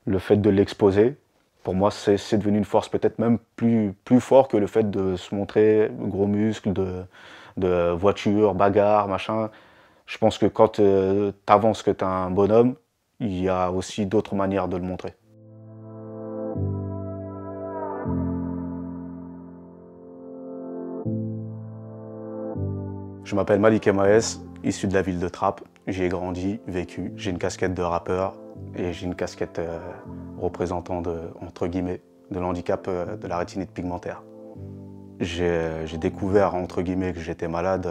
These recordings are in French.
Le fait de l'exposer, pour moi, c'est devenu une force, peut-être même plus fort que le fait de se montrer gros muscles, de voiture, bagarre, machin. Je pense que quand tu avances, que tu es un bonhomme, il y a aussi d'autres manières de le montrer. Je m'appelle Malik Emaes, issu de la ville de Trappes. J'y ai grandi, vécu. J'ai une casquette de rappeur et j'ai une casquette représentant entre guillemets, de l'handicap de la rétinite pigmentaire. J'ai découvert, entre guillemets, que j'étais malade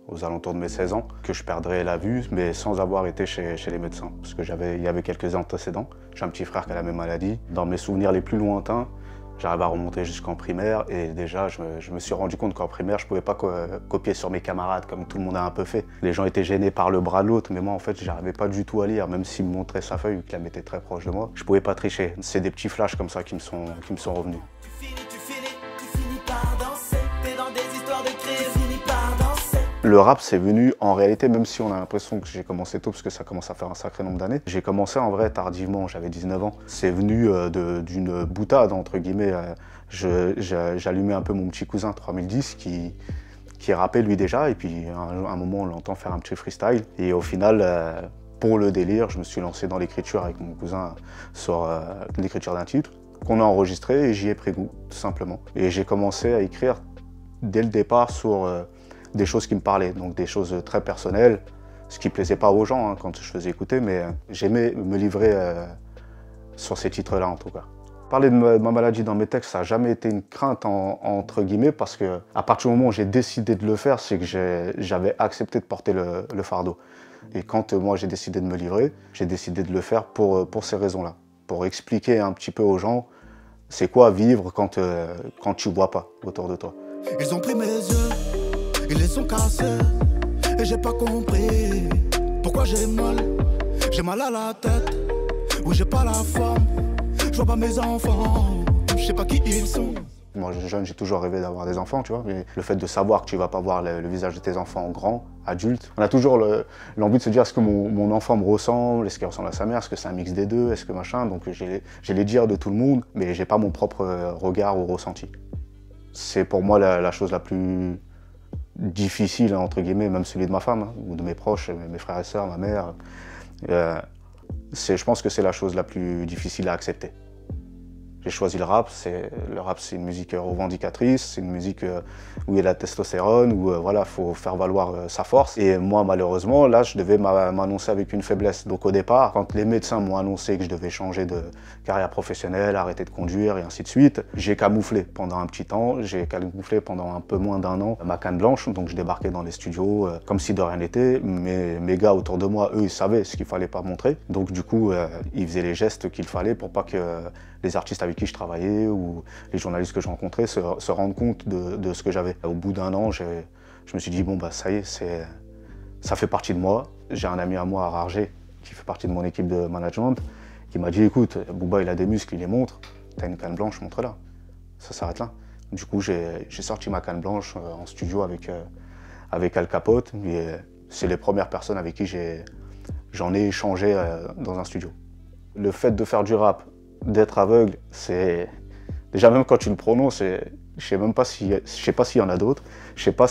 aux alentours de mes 16 ans, que je perdrais la vue, mais sans avoir été chez les médecins, parce qu'il y avait quelques antécédents. J'ai un petit frère qui a la même maladie. Dans mes souvenirs les plus lointains, j'arrive à remonter jusqu'en primaire, et déjà, je me suis rendu compte qu'en primaire, je ne pouvais pas copier sur mes camarades, comme tout le monde a un peu fait. Les gens étaient gênés par le bras de l'autre, mais moi, en fait, j'arrivais pas du tout à lire, même s'il me montrait sa feuille, qu'il la mettait très proche de moi. Je pouvais pas tricher. C'est des petits flashs comme ça qui me sont revenus. Le rap, c'est venu, en réalité, même si on a l'impression que j'ai commencé tôt, parce que ça commence à faire un sacré nombre d'années, j'ai commencé en vrai tardivement, j'avais 19 ans. C'est venu d'une boutade, entre guillemets. J'allumais un peu mon petit cousin 3010 qui rappait lui déjà, et puis à un moment, on l'entend faire un petit freestyle. Et au final, pour le délire, je me suis lancé dans l'écriture avec mon cousin sur l'écriture d'un titre qu'on a enregistré, et j'y ai pris goût, tout simplement. Et j'ai commencé à écrire dès le départ sur des choses qui me parlaient, donc des choses très personnelles, ce qui ne plaisait pas aux gens quand je faisais écouter, mais j'aimais me livrer sur ces titres-là en tout cas. Parler de ma maladie dans mes textes, ça n'a jamais été une crainte entre guillemets, parce que à partir du moment où j'ai décidé de le faire, c'est que j'avais accepté de porter le fardeau. Et quand moi j'ai décidé de me livrer, j'ai décidé de le faire pour ces raisons-là, pour expliquer un petit peu aux gens c'est quoi vivre quand tu ne vois pas autour de toi. Ils ont pris mes yeux, ils les ont cassés, et j'ai pas compris pourquoi j'ai mal à la tête, oui j'ai pas la forme, je vois pas mes enfants, je sais pas qui ils sont. Moi, jeune, j'ai toujours rêvé d'avoir des enfants, tu vois, mais le fait de savoir que tu vas pas voir le visage de tes enfants grands, adultes, on a toujours l'envie de se dire est-ce que mon enfant me ressemble, est-ce qu'il ressemble à sa mère, est-ce que c'est un mix des deux, est-ce que machin, donc j'ai les dires de tout le monde, mais j'ai pas mon propre regard ou ressenti. C'est pour moi la chose la plus difficile, entre guillemets, même celui de ma femme, ou de mes proches, mes frères et sœurs, ma mère. Je pense que c'est la chose la plus difficile à accepter. J'ai choisi le rap, c'est une musique revendicatrice, c'est une musique où il y a la testostérone, où voilà, faut faire valoir sa force. Et moi, malheureusement, là, je devais m'annoncer avec une faiblesse. Donc au départ, quand les médecins m'ont annoncé que je devais changer de carrière professionnelle, arrêter de conduire et ainsi de suite, j'ai camouflé pendant un petit temps, j'ai camouflé pendant un peu moins d'un an ma canne blanche. Donc je débarquais dans les studios comme si de rien n'était. Mes gars autour de moi, eux, ils savaient ce qu'il fallait pas montrer. Donc du coup, ils faisaient les gestes qu'il fallait pour pas que les artistes avec qui je travaillais ou les journalistes que je rencontrais se rendent compte de ce que j'avais. Au bout d'un an, je me suis dit, bon, bah ça y est, ça fait partie de moi. J'ai un ami à moi à Rargé, qui fait partie de mon équipe de management, qui m'a dit, écoute, Booba, il a des muscles, il les montre, t'as une canne blanche, montre-la. Ça s'arrête là. Du coup, j'ai sorti ma canne blanche en studio avec Al Capote, et c'est les premières personnes avec qui j'en ai échangé dans un studio. Le fait de faire du rap, d'être aveugle, c'est déjà, même quand tu le prononces, je sais pas s'il y en a d'autres, je sais pas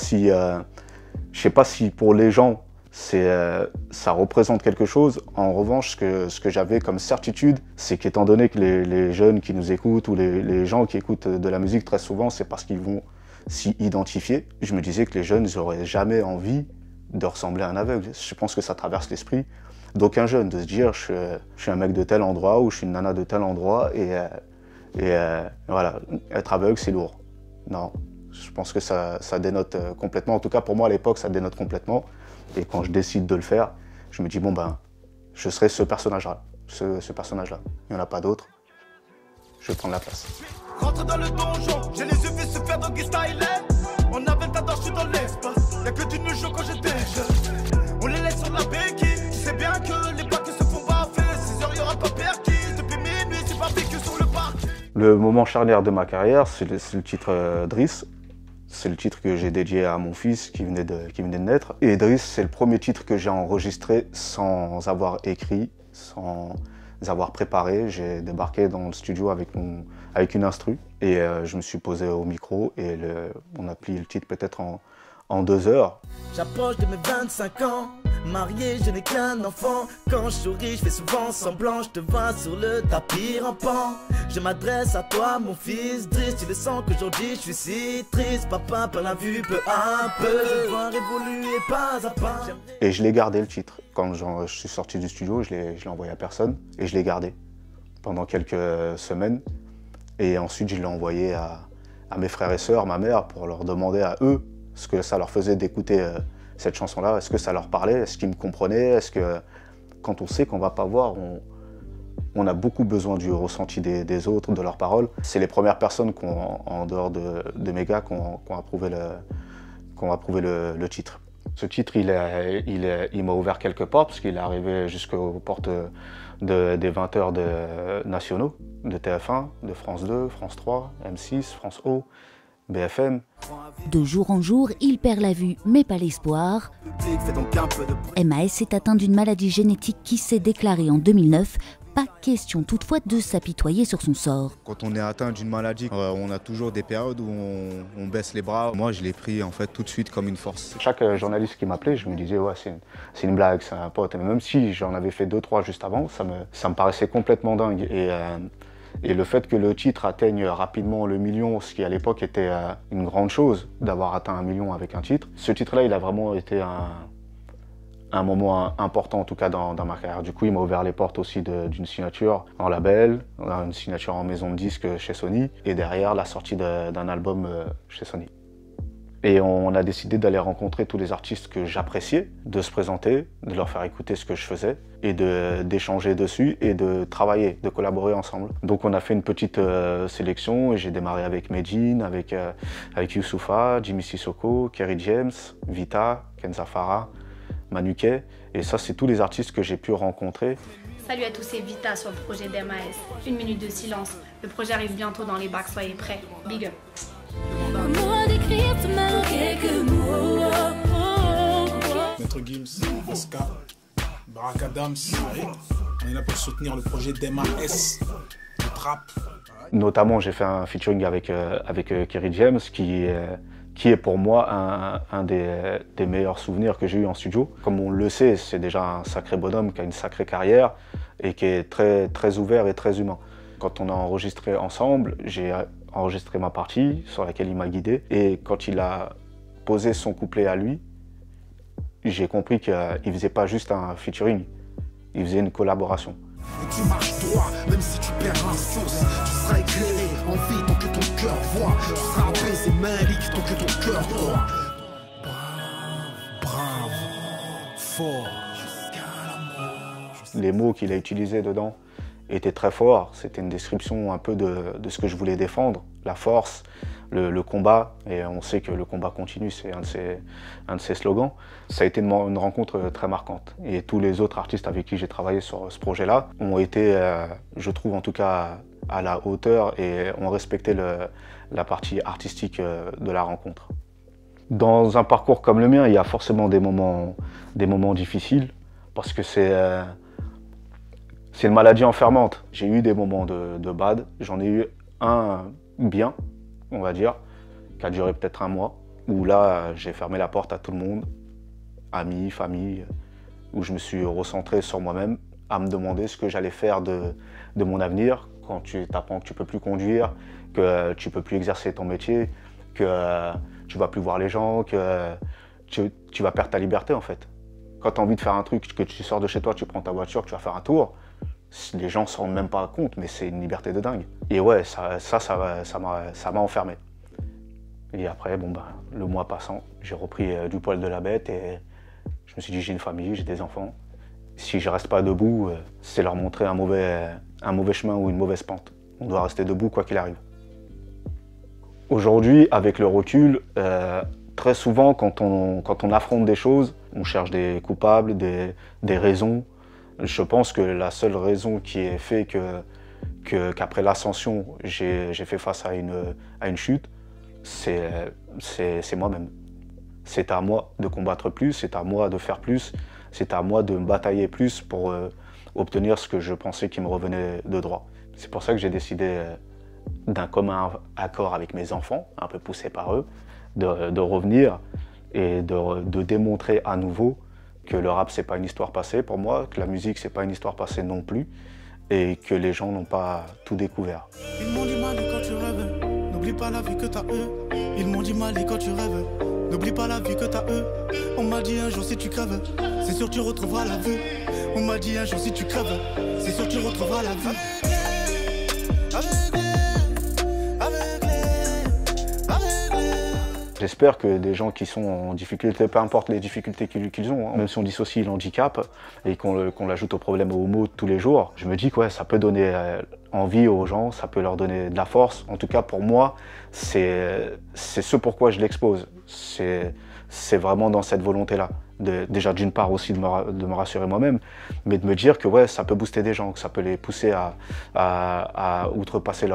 si pour les gens ça représente quelque chose. En revanche, ce que j'avais comme certitude, c'est qu'étant donné que les jeunes qui nous écoutent ou les gens qui écoutent de la musique très souvent, c'est parce qu'ils vont s'y identifier. Je me disais que les jeunes n'auraient jamais envie de ressembler à un aveugle. Je pense que ça traverse l'esprit d'aucun jeune, de se dire je suis un mec de tel endroit ou je suis une nana de tel endroit et voilà, être aveugle c'est lourd. Non, je pense que ça dénote complètement, en tout cas pour moi à l'époque ça dénote complètement, et quand je décide de le faire, je me dis bon ben, je serai ce personnage-là, ce personnage-là, il n'y en a pas d'autre, je vais prendre la place. Rentre dans le donjon, j'ai les yeux fait se faire doggy style. On avait le temps, je suis dans l'espace, y'a que du nouveau quand j'étais jeune. On les laisse sur la béquille, tu sais bien que les bacs se font baffer. 6 heures, y'aura pas perquis, depuis minuit, c'est pas piqué sur le parquet. Le moment charnière de ma carrière, c'est le titre Driss. C'est le titre que j'ai dédié à mon fils qui venait de naître. Et Driss, c'est le premier titre que j'ai enregistré sans avoir écrit, sans avoir préparés. J'ai débarqué dans le studio avec une instru et je me suis posé au micro et on a plié le titre peut-être en 2 heures. J'approche de mes 25 ans, marié, je n'ai qu'un enfant. Quand je souris, je fais souvent semblant, je te vois sur le tapis rampant. Je m'adresse à toi, mon fils, triste, tu le sens qu'aujourd'hui je suis si triste. Papa par la vue peu à peu, je vois évoluer pas à pas. Et je l'ai gardé le titre. Quand je suis sorti du studio, je l'ai envoyé à personne et je l'ai gardé pendant quelques semaines. Et ensuite, je l'ai envoyé à mes frères et sœurs, ma mère, pour leur demander à eux ce que ça leur faisait d'écouter cette chanson-là. Est-ce que ça leur parlait? Est-ce qu'ils me comprenaient? Est-ce que, quand on sait qu'on ne va pas voir, on a beaucoup besoin du ressenti des autres, de leurs paroles. C'est les premières personnes, en dehors de mes gars, qui ont approuvé le titre. Ce titre, il m'a ouvert quelques portes, parce qu'il est arrivé jusqu'aux portes des 20h nationaux, de TF1, de France 2, France 3, M6, France O, BFM. De jour en jour, il perd la vue, mais pas l'espoir. MAS est atteint d'une maladie génétique qui s'est déclarée en 2009. Pas question toutefois de s'apitoyer sur son sort. Quand on est atteint d'une maladie, on a toujours des périodes où on baisse les bras. Moi, je l'ai pris en fait tout de suite comme une force. Chaque journaliste qui m'appelait, je me disais ouais, c'est une blague, c'est un pote. Et même si j'en avais fait 2-3 juste avant, ça me paraissait complètement dingue. Et le fait que le titre atteigne rapidement le million, ce qui à l'époque était une grande chose, d'avoir atteint 1 million avec un titre, ce titre-là, il a vraiment été un moment important, en tout cas dans ma carrière. Du coup, il m'a ouvert les portes aussi d'une signature en label, une signature en maison de disques chez Sony, et derrière la sortie d'un album chez Sony. Et on a décidé d'aller rencontrer tous les artistes que j'appréciais, de se présenter, de leur faire écouter ce que je faisais, et d'échanger dessus et de travailler, de collaborer ensemble. Donc on a fait une petite sélection et j'ai démarré avec Medine, avec Youssoupha, Jimmy Sissoko, Kerry James, Vita, Kenza Farah, Manu Kay. Et ça, c'est tous les artistes que j'ai pu rencontrer. Salut à tous, c'est Vita sur le projet d'MAS. 1 minute de silence. Le projet arrive bientôt dans les bacs, soyez prêts. Big up. Maître Gims, Oscar, Barack Adams, on est là pour soutenir le projet d'MAS, le trap. Notamment, j'ai fait un featuring avec Kerry James, qui est pour moi un des meilleurs souvenirs que j'ai eu en studio. Comme on le sait, c'est déjà un sacré bonhomme qui a une sacrée carrière et qui est très, très ouvert et très humain. Quand on a enregistré ensemble, j'ai enregistré ma partie sur laquelle il m'a guidé. Et quand il a posé son couplet à lui, j'ai compris qu'il ne faisait pas juste un featuring, il faisait une collaboration. Et tu marches droit, même si tu perds la source. Tu seras éclairé en vie tant que ton cœur voit. Tu seras apaisé, malique tant que ton cœur voit. Brave, fort. Les mots qu'il a utilisés dedans étaient très forts. C'était une description un peu de ce que je voulais défendre, la force, le combat. Et on sait que le combat continue, c'est un de ses slogans. Ça a été une rencontre très marquante. Et tous les autres artistes avec qui j'ai travaillé sur ce projet-là ont été, je trouve en tout cas, à la hauteur et ont respecté la partie artistique de la rencontre. Dans un parcours comme le mien, il y a forcément des moments difficiles parce que c'est une maladie enfermante. J'ai eu des moments de bad, j'en ai eu un bien, on va dire, qui a duré peut-être 1 mois, où là, j'ai fermé la porte à tout le monde, amis, famille, où je me suis recentré sur moi-même, à me demander ce que j'allais faire de mon avenir, quand tu t'apprends que tu ne peux plus conduire, que tu ne peux plus exercer ton métier, que tu ne vas plus voir les gens, que tu vas perdre ta liberté en fait. Quand tu as envie de faire un truc, que tu sors de chez toi, tu prends ta voiture, que tu vas faire un tour, les gens ne s'en rendent même pas compte, mais c'est une liberté de dingue. Et ouais, ça m'a enfermé. Et après, bon, bah, le mois passant, j'ai repris du poil de la bête et je me suis dit, j'ai une famille, j'ai des enfants. Si je ne reste pas debout, c'est leur montrer un mauvais chemin ou une mauvaise pente. On doit rester debout quoi qu'il arrive. Aujourd'hui, avec le recul, très souvent, quand on affronte des choses, on cherche des coupables, des raisons. Je pense que la seule raison qui est fait qu'après l'ascension, j'ai fait face à une chute, c'est moi-même. C'est à moi de combattre plus, c'est à moi de faire plus, c'est à moi de me batailler plus pour obtenir ce que je pensais qui me revenait de droit. C'est pour ça que j'ai décidé d'un commun accord avec mes enfants, un peu poussé par eux, de revenir et de démontrer à nouveau que le rap c'est pas une histoire passée pour moi, que la musique c'est pas une histoire passée non plus, et que les gens n'ont pas tout découvert. Ils m'ont dit mal quand tu rêves, n'oublie pas la vie que t'as eux. Ils m'ont dit mal quand tu rêves, n'oublie pas la vie que t'as eux. On m'a dit un jour si tu crèves, c'est sûr tu retrouveras la vue. On m'a dit un jour si tu crèves, c'est sûr tu retrouveras la vue. J'espère que des gens qui sont en difficulté, peu importe les difficultés qu'ils ont, même si on dissocie l'handicap et qu'on l'ajoute au problème aux mots de tous les jours, je me dis que ouais, ça peut donner envie aux gens, ça peut leur donner de la force. En tout cas, pour moi, c'est ce pourquoi je l'expose. C'est vraiment dans cette volonté-là. Déjà, d'une part aussi de me rassurer moi-même, mais de me dire que ouais, ça peut booster des gens, que ça peut les pousser à outrepasser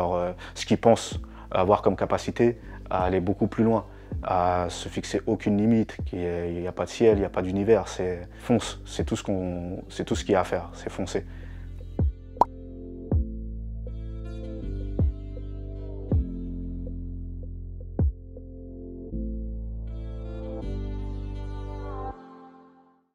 ce qu'ils pensent avoir comme capacité, à aller beaucoup plus loin, à se fixer aucune limite, il n'y a pas de ciel, il n'y a pas d'univers, c'est fonce, c'est tout ce qu'il y a à faire, c'est foncer.